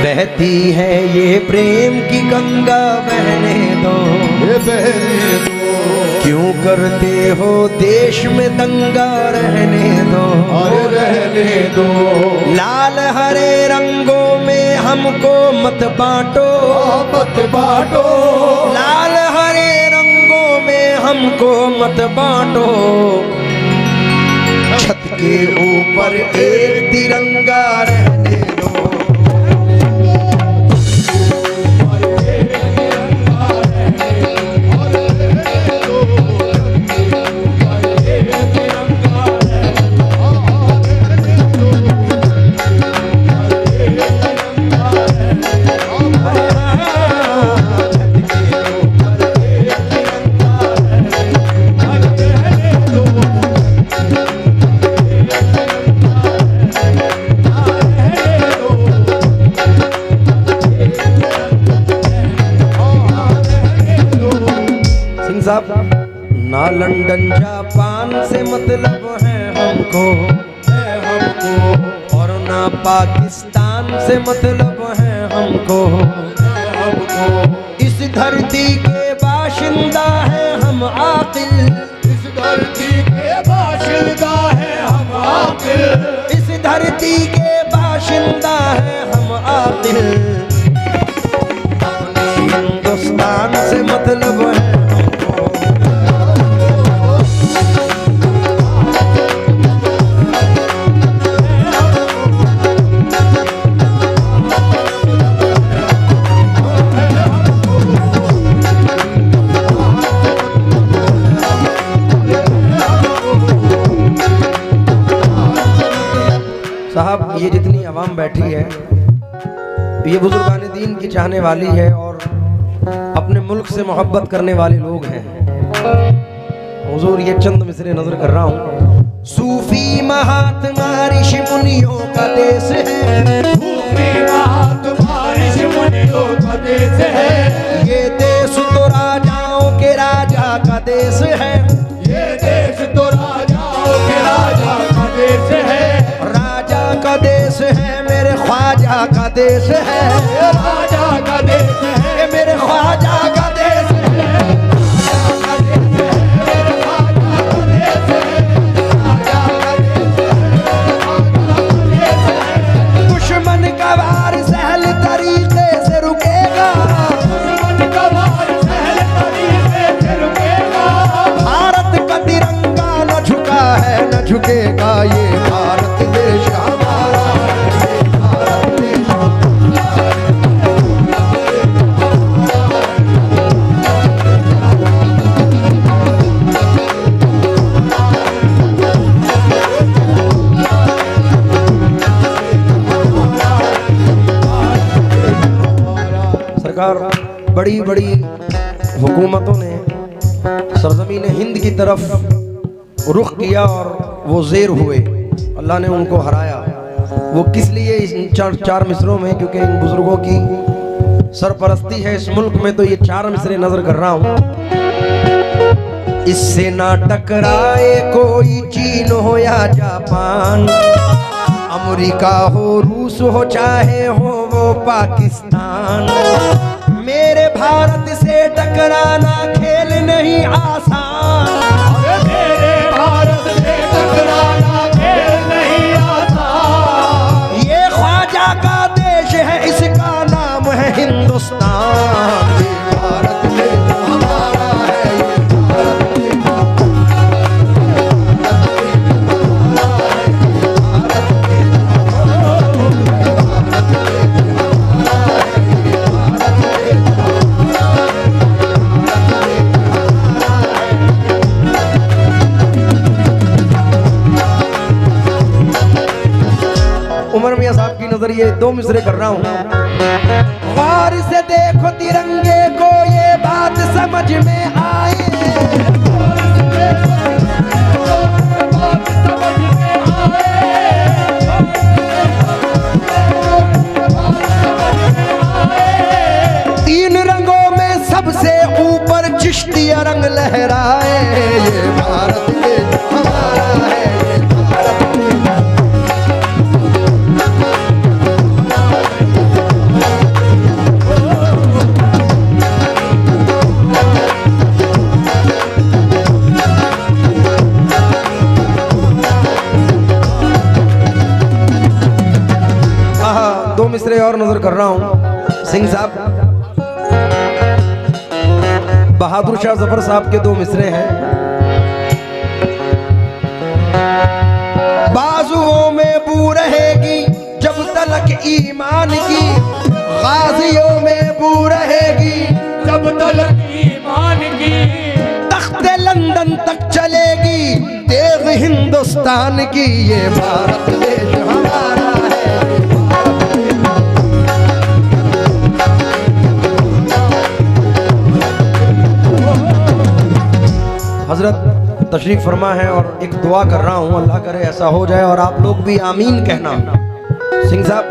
बहती है ये प्रेम की गंगा, बहने दो बहने दो। क्यों करते हो देश में दंगा, रहने दो अरे रहने दो। लाल हरे रंगों में हमको मत बांटो, मत बांटो। लाल हरे रंगों में हमको मत बांटो। छत के ऊपर एक तिरंगा, रहने दो। ना लंदन जापान से मतलब है हमको, और ना पाकिस्तान से मतलब है हमको। इस धरती के बाशिंदा है हम आकिल, इस धरती के बाशिंदा है हम आकिल। इस धरती के बाशिंदा है हम आकिल। हिंदुस्तान से मतलब है साहब। ये जितनी आवाम बैठी है ये बुजुर्गान दीन की चाहने वाली है और अपने मुल्क से मोहब्बत करने वाले लोग हैं। हुजूर ये चंद मिसरे नजर कर रहा हूँ। सूफी महात्मा ऋषि मुनियों का देश है, सूफी महात्मा ऋषि मुनियों का देश है। ये देश तो राजाओं के राजा का देश है, ये देश तो राजाओं के राजा का देश है। राजा का देश है, मेरे ख्वाजा का देश है, राजा का देश है, ये मेरे ख्वाजा का देश है। दुश्मन का वार सहल तरीके से रुकेगा, दुश्मन का वार सहल तरीके से रुकेगा। भारत का तिरंगा न झुका है न झुकेगा, ये भारत देश हमारा है, ये भारत देश सरकार। बड़ी बड़ी हुकूमतों ने सरजमीन हिंद की तरफ रुख किया और वो ज़ेर हुए, अल्लाह ने उनको हराया। वो किस लिए इन चार मिसरों में, क्योंकि इन बुजुर्गों की सरपरस्ती है इस मुल्क में, तो ये 4 मिसरे नजर कर रहा हूँ। इससे ना टकराए कोई चीन हो या जापान, अमेरिका हो रूस हो चाहे हो वो पाकिस्तान। मेरे भारत से टकराना खेल नहीं आसान, मेरे भारत से टकराना खेल नहीं आसान। ये ख्वाजा का देश है, इसका नाम है हिंदुस्तान। ये भारत देश हमारा है, ये भारत देश उमर मियां साहब की नजर ये 2 मिसरे कर रहा हूँ। गौर से देखो तिरंगे को, ये बात समझ में आए। तीन रंगों में सबसे ऊपर चिश्तिया रंग लहराए, ये भारत देश हमारा है, ये भारत देश। दो मिसरे और नजर कर रहा हूं। सिंह साहब, बहादुर शाह जफर साहब के दो मिसरे हैं। बाजुओं में बू रहेगी जब तलक ईमान की, गाजियों में बू रहेगी जब तलक ईमान की, तख्ते लंदन तक चलेगी तेग हिंदुस्तान की। ये भारत देश हमारा है। हजरत तशरीफ फरमा है और एक दुआ कर रहा हूं, अल्लाह करे ऐसा हो जाए और आप लोग भी आमीन कहना। सिंह साहब,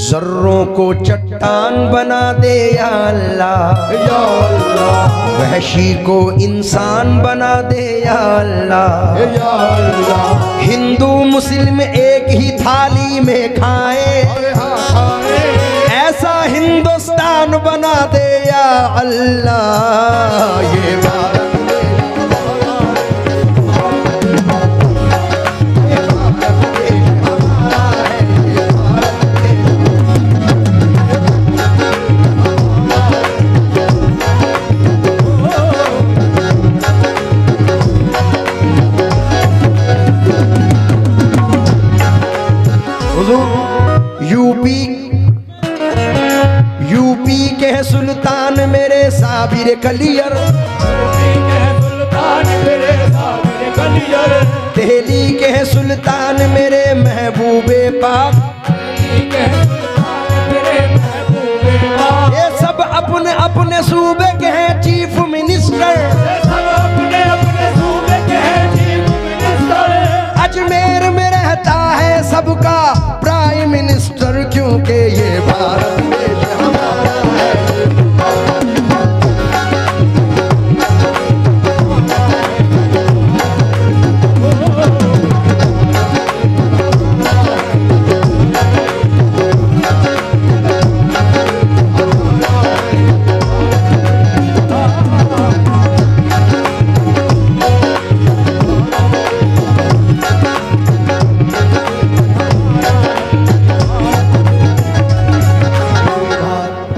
जर्रों को चट्टान बना दे या अल्लाह, या अल्लाह, वहशी को इंसान बना दे या अल्लाह। या अल्लाह, हिंदू मुस्लिम एक ही थाली में खाए, ऐसा हिंदुस्तान बना दे या अल्लाह। ये भारत यूपी के सुल्तान मेरे साबिर कलियर, सुल्तान मेरे साबिर कलियर, दिल्ली के सुल्तान मेरे महबूबे पाक, मेरे महबूबे पाक, ये सब अपने अपने सूबे के हैं चीफ मिनिस्टर, सब अपने अपने सूबे के हैं चीफ मिनिस्टर। अजमेर में रहता है सबका प्राइम मिनिस्टर, क्योंकि ये भारत देश हमारा है।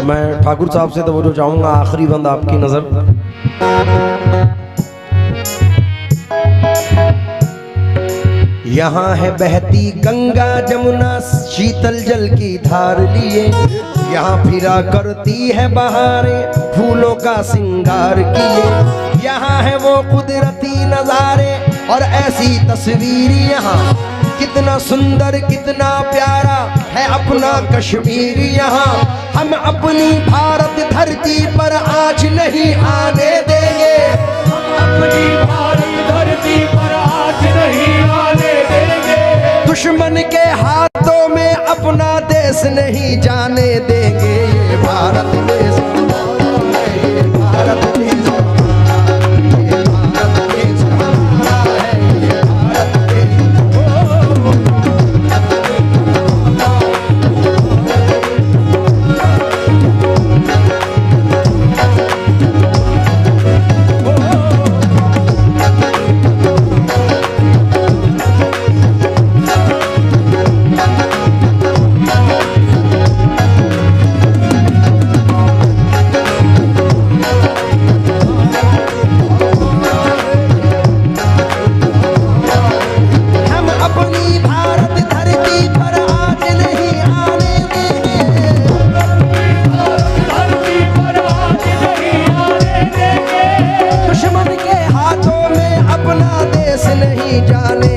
मैं ठाकुर साहब से तो वो जो चाहूंगा आखिरी बंद आपकी नजर। यहाँ है बहती गंगा जमुना शीतल जल की धार लिए, यहाँ फिरा करती है बहारें फूलों का सिंगार किए। यहाँ है वो कुदरती नजारे और ऐसी तस्वीर, यहाँ कितना सुंदर कितना प्यारा है अपना कश्मीर। यहाँ हम अपनी भारत धरती पर आज नहीं आने देंगे, अपनी भारत धरती पर आज नहीं आने देंगे। दुश्मन के हाथों में अपना देश नहीं जाने देंगे। ये भारत देश हमारा है, ये भारत देश हमारा है, ये भारत देश हमारा है, ये भारत देश। नहीं जाने